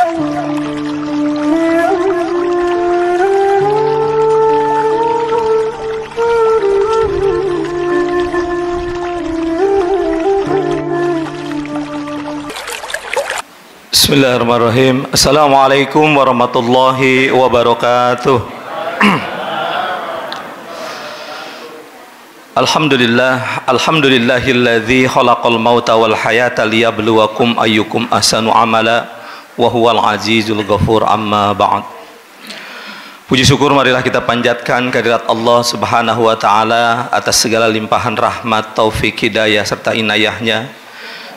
Bismillahirrahmanirrahim. Assalamualaikum warahmatullahi wabarakatuh. Alhamdulillahilladzi khalaqal mauta wal hayata liyabluwakum ayyukum ahsanu amala wa huwal azizul ghafur, amma ba'd. Puji syukur marilah kita panjatkan kehadirat Allah Subhanahu wa taala atas segala limpahan rahmat, taufik, hidayah serta inayahnya,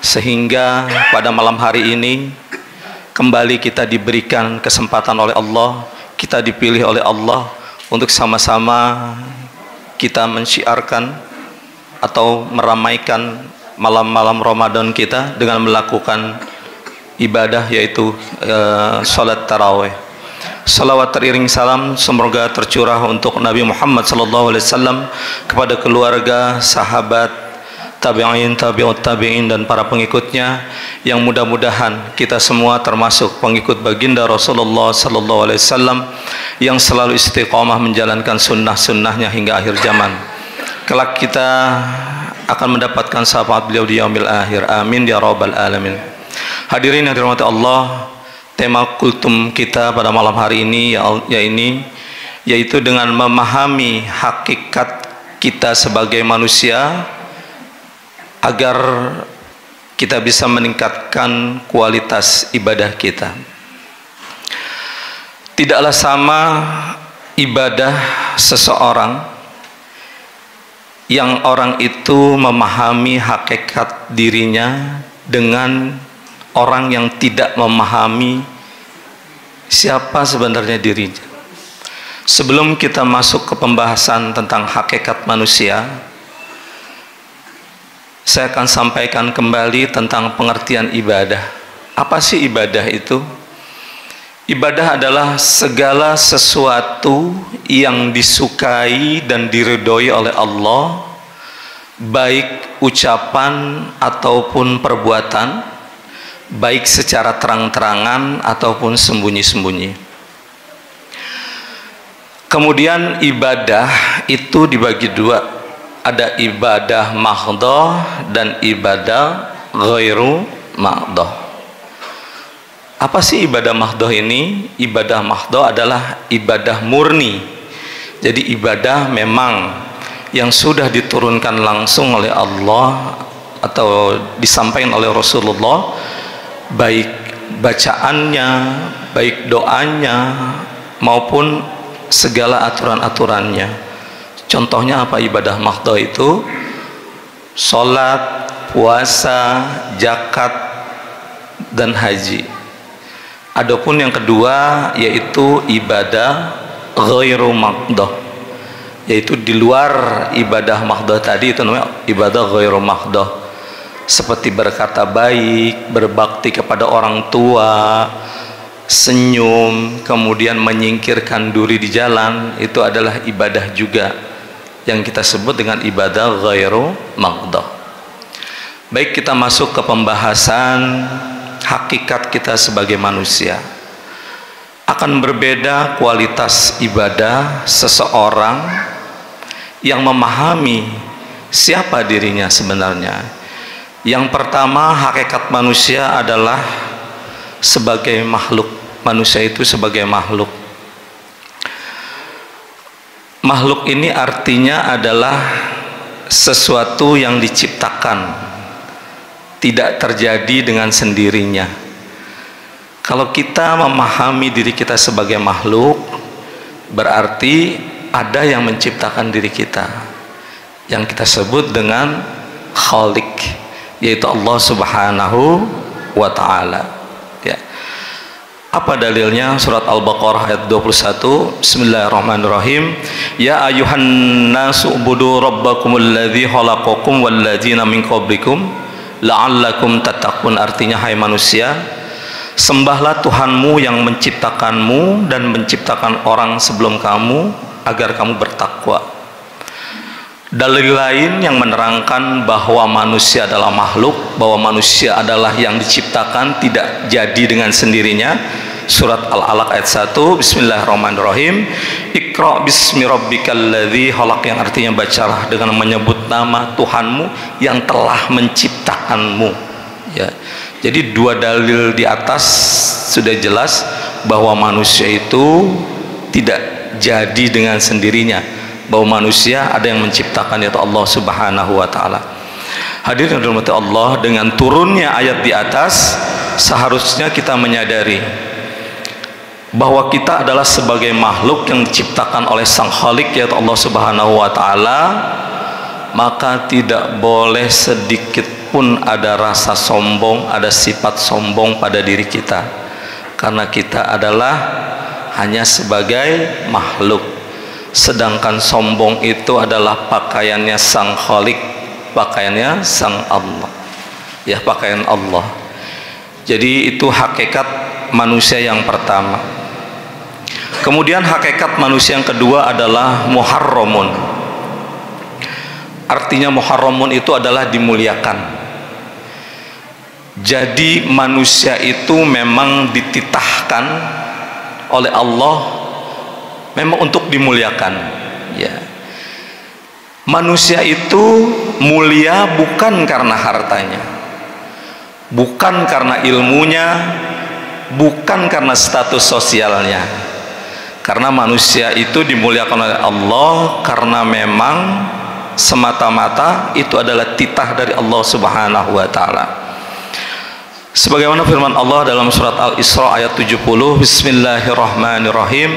sehingga pada malam hari ini kembali kita diberikan kesempatan oleh Allah, kita dipilih oleh Allah untuk sama-sama kita mensyiarkan atau meramaikan malam-malam Ramadan kita dengan melakukan ibadah, yaitu salat tarawih. Salawat teriring salam semoga tercurah untuk Nabi Muhammad SAW, kepada keluarga, sahabat, tabi'in, tabi'ut tabi'in dan para pengikutnya, yang mudah-mudahan kita semua termasuk pengikut baginda Rasulullah SAW yang selalu istiqamah menjalankan sunnah-sunnahnya hingga akhir zaman. Kelak kita akan mendapatkan syafaat beliau di yaumil akhir. Amin ya rabbal alamin. Hadirin yang dirahmati Allah, tema kultum kita pada malam hari ini yaitu dengan memahami hakikat kita sebagai manusia agar kita bisa meningkatkan kualitas ibadah kita. Tidaklah sama ibadah seseorang yang orang itu memahami hakikat dirinya dengan orang yang tidak memahami siapa sebenarnya dirinya. Sebelum kita masuk ke pembahasan tentang hakikat manusia, saya akan sampaikan kembali tentang pengertian ibadah. Apa sih ibadah itu? Ibadah adalah segala sesuatu yang disukai dan diridhoi oleh Allah, baik ucapan ataupun perbuatan, baik secara terang-terangan ataupun sembunyi-sembunyi. Kemudian ibadah itu dibagi dua. Ada ibadah mahdhah dan ibadah ghairu mahdhah. Apa sih ibadah mahdhah ini? Ibadah mahdhah adalah ibadah murni. Jadi ibadah memang yang sudah diturunkan langsung oleh Allah atau disampaikan oleh Rasulullah, baik bacaannya, baik doanya, maupun segala aturan-aturannya. Contohnya apa ibadah mahdhah itu? Salat, puasa, zakat, dan haji. Adapun yang kedua yaitu ibadah ghairu mahdhah, yaitu di luar ibadah mahdhah tadi, itu namanya ibadah ghairu mahdhah. Seperti berkata baik, berbakti kepada orang tua, senyum, kemudian menyingkirkan duri di jalan, itu adalah ibadah juga yang kita sebut dengan ibadah ghairu mahdhah. Baik, kita masuk ke pembahasan hakikat kita sebagai manusia. Akan berbeda kualitas ibadah seseorang yang memahami siapa dirinya sebenarnya. Yang pertama, hakikat manusia adalah sebagai makhluk. Manusia itu sebagai makhluk. Makhluk ini artinya adalah sesuatu yang diciptakan, tidak terjadi dengan sendirinya. Kalau kita memahami diri kita sebagai makhluk, berarti ada yang menciptakan diri kita, yang kita sebut dengan Khalik, yaitu Allah Subhanahu wa ta'ala. Apa dalilnya? Surat Al-Baqarah ayat 21. Bismillahirrahmanirrahim. Ya ayuhan nasu ubudu rabbakumul ladzi khalaqakum wal ladzina min qablikum la'allakum tattaqun. Artinya, hai manusia, sembahlah Tuhanmu yang menciptakanmu dan menciptakan orang sebelum kamu agar kamu bertakwa. Dalil lain yang menerangkan bahwa manusia adalah makhluk, bahwa manusia adalah yang diciptakan, tidak jadi dengan sendirinya. Surat Al-Alaq ayat 1, Bismillahirrahmanirrahim. Iqra bismi rabbikal ladzi khalaq, yang artinya bacalah dengan menyebut nama Tuhanmu yang telah menciptakanmu. Ya. Jadi dua dalil di atas sudah jelas bahwa manusia itu tidak jadi dengan sendirinya, bahwa manusia ada yang menciptakan, yaitu Allah Subhanahu wa taala. Hadirin yang dirahmati Allah, dengan turunnya ayat di atas seharusnya kita menyadari bahwa kita adalah sebagai makhluk yang diciptakan oleh Sang Khalik, yaitu Allah Subhanahu wa taala, maka tidak boleh sedikit pun ada rasa sombong, ada sifat sombong pada diri kita, karena kita adalah hanya sebagai makhluk. Sedangkan sombong itu adalah pakaiannya Sang Khalik, pakaiannya Sang Allah, ya, pakaian Allah. Jadi itu hakikat manusia yang pertama. Kemudian hakikat manusia yang kedua adalah muharramun. Artinya muharramun itu adalah dimuliakan. Jadi manusia itu memang dititahkan oleh Allah memang untuk dimuliakan, ya. Manusia itu mulia bukan karena hartanya, bukan karena ilmunya, bukan karena status sosialnya. Karena manusia itu dimuliakan oleh Allah karena memang semata-mata itu adalah titah dari Allah Subhanahu wa taala. Sebagaimana firman Allah dalam surat Al-Isra ayat 70, Bismillahirrahmanirrahim.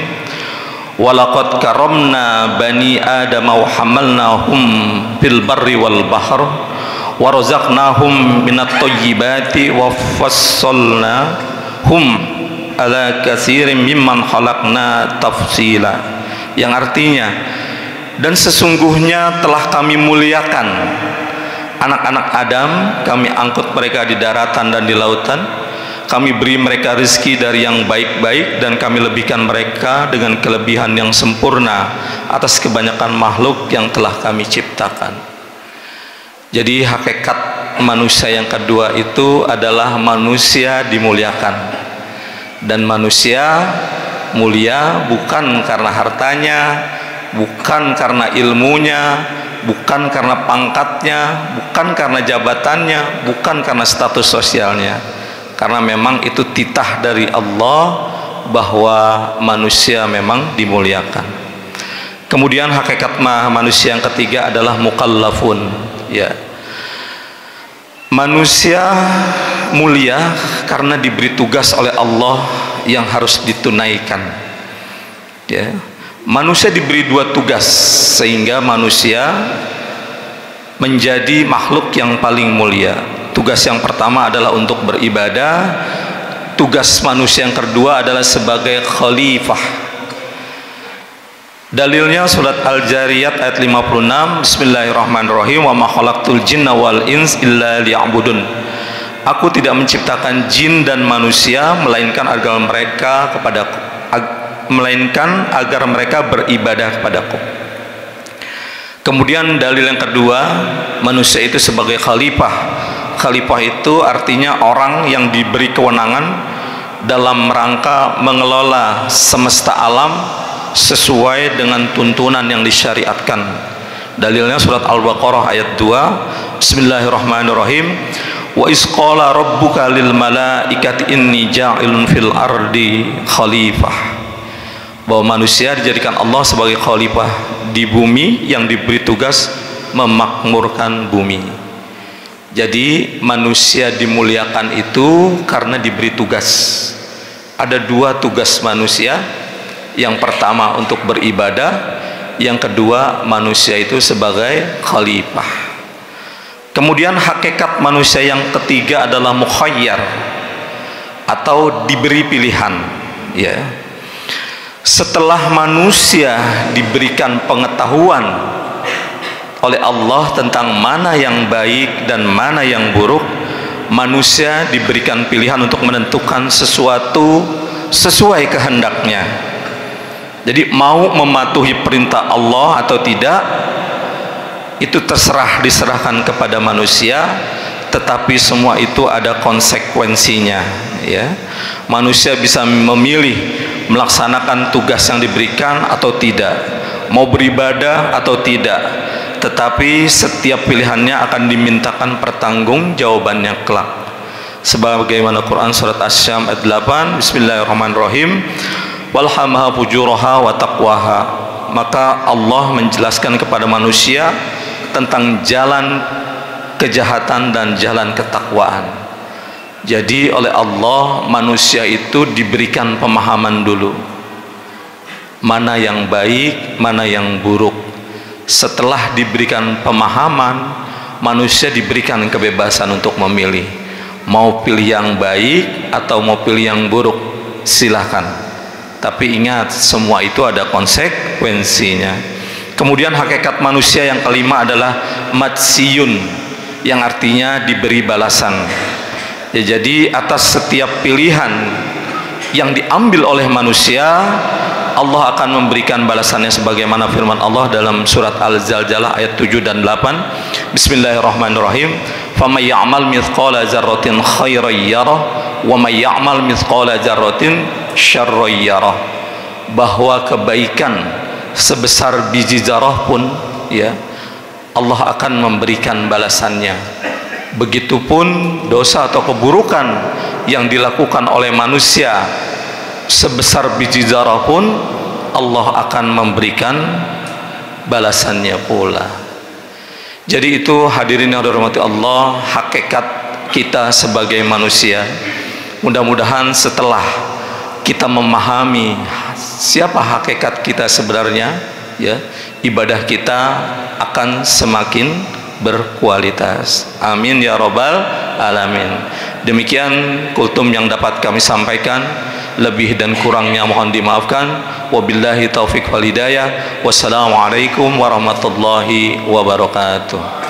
Walaqad karamna bani Adam wa hamalnahum fil barri wal bahr wa razaqnahum minat thayyibati wa fassalnahum ala katsirin mimman khalaqna tafsila, yang artinya, dan sesungguhnya telah kami muliakan anak-anak Adam, kami angkut mereka di daratan dan di lautan, kami beri mereka rezeki dari yang baik-baik, dan kami lebihkan mereka dengan kelebihan yang sempurna atas kebanyakan makhluk yang telah kami ciptakan. Jadi hakikat manusia yang kedua itu adalah manusia dimuliakan. Dan manusia mulia bukan karena hartanya, bukan karena ilmunya, bukan karena pangkatnya, bukan karena jabatannya, bukan karena status sosialnya, karena memang itu titah dari Allah bahwa manusia memang dimuliakan. Kemudian hakikat manusia yang ketiga adalah mukallafun, ya. Manusia mulia karena diberi tugas oleh Allah yang harus ditunaikan, ya. Manusia diberi dua tugas sehingga manusia menjadi makhluk yang paling mulia. Tugas yang pertama adalah untuk beribadah. Tugas manusia yang kedua adalah sebagai khalifah. Dalilnya surat Al-Jariyat ayat 56, Bismillahirrahmanirrahim. Wa ma khalaqtul jinna wal ins illa liya'budun. Aku tidak menciptakan jin dan manusia melainkan agar mereka beribadah kepadaku. Kemudian dalil yang kedua, manusia itu sebagai khalifah. Khalifah itu artinya orang yang diberi kewenangan dalam rangka mengelola semesta alam sesuai dengan tuntunan yang disyariatkan. Dalilnya surat Al-Baqarah ayat 2, Bismillahirrahmanirrahim. Wa isqala rabbuka lil malaikati inni ja'ilun fil ardi khalifah. Bahwa manusia dijadikan Allah sebagai khalifah di bumi yang diberi tugas memakmurkan bumi. Jadi manusia dimuliakan itu karena diberi tugas. Ada dua tugas manusia. Yang pertama untuk beribadah, yang kedua manusia itu sebagai khalifah. Kemudian hakikat manusia yang ketiga adalah mukhayyar atau diberi pilihan, ya. Setelah manusia diberikan pengetahuan oleh Allah tentang mana yang baik dan mana yang buruk, manusia diberikan pilihan untuk menentukan sesuatu sesuai kehendaknya. Jadi mau mematuhi perintah Allah atau tidak, itu diserahkan kepada manusia, tetapi semua itu ada konsekuensinya, ya. Manusia bisa memilih melaksanakan tugas yang diberikan atau tidak, mau beribadah atau tidak, tetapi setiap pilihannya akan dimintakan pertanggungjawabannya kelak. Sebagaimana Quran surat Asy-Syam ayat 8, Bismillahirrahmanirrahim, walhamaha fujuraha wa taqwaha. Maka Allah menjelaskan kepada manusia tentang jalan kejahatan dan jalan ketakwaan. Jadi oleh Allah manusia itu diberikan pemahaman dulu, mana yang baik, mana yang buruk. Setelah diberikan pemahaman, manusia diberikan kebebasan untuk memilih, mau pilih yang baik atau mau pilih yang buruk, silahkan. Tapi ingat, semua itu ada konsekuensinya. Kemudian hakikat manusia yang kelima adalah matsiyun, yang artinya diberi balasan. Ya, jadi atas setiap pilihan yang diambil oleh manusia, Allah akan memberikan balasannya sebagaimana firman Allah dalam surat Al-Zalzalah ayat 7 dan 8. Bismillahirrahmanirrahim. Faman ya'mal mithqala dzarratin khairan yarah wa may ya'mal mithqala dzarratin syarran yarah. Bahwa kebaikan sebesar biji zarah pun, ya, Allah akan memberikan balasannya. Begitupun dosa atau keburukan yang dilakukan oleh manusia sebesar biji zarah pun, Allah akan memberikan balasannya pula. Jadi itu hadirin yang dirahmati Allah, hakikat kita sebagai manusia. Mudah-mudahan setelah kita memahami siapa hakikat kita sebenarnya, ya, ibadah kita akan semakin berkualitas. Amin ya rabbal alamin. Demikian kultum yang dapat kami sampaikan, lebih dan kurangnya mohon dimaafkan. Wabillahi taufik wal hidayah. Wassalamualaikum warahmatullahi wabarakatuh.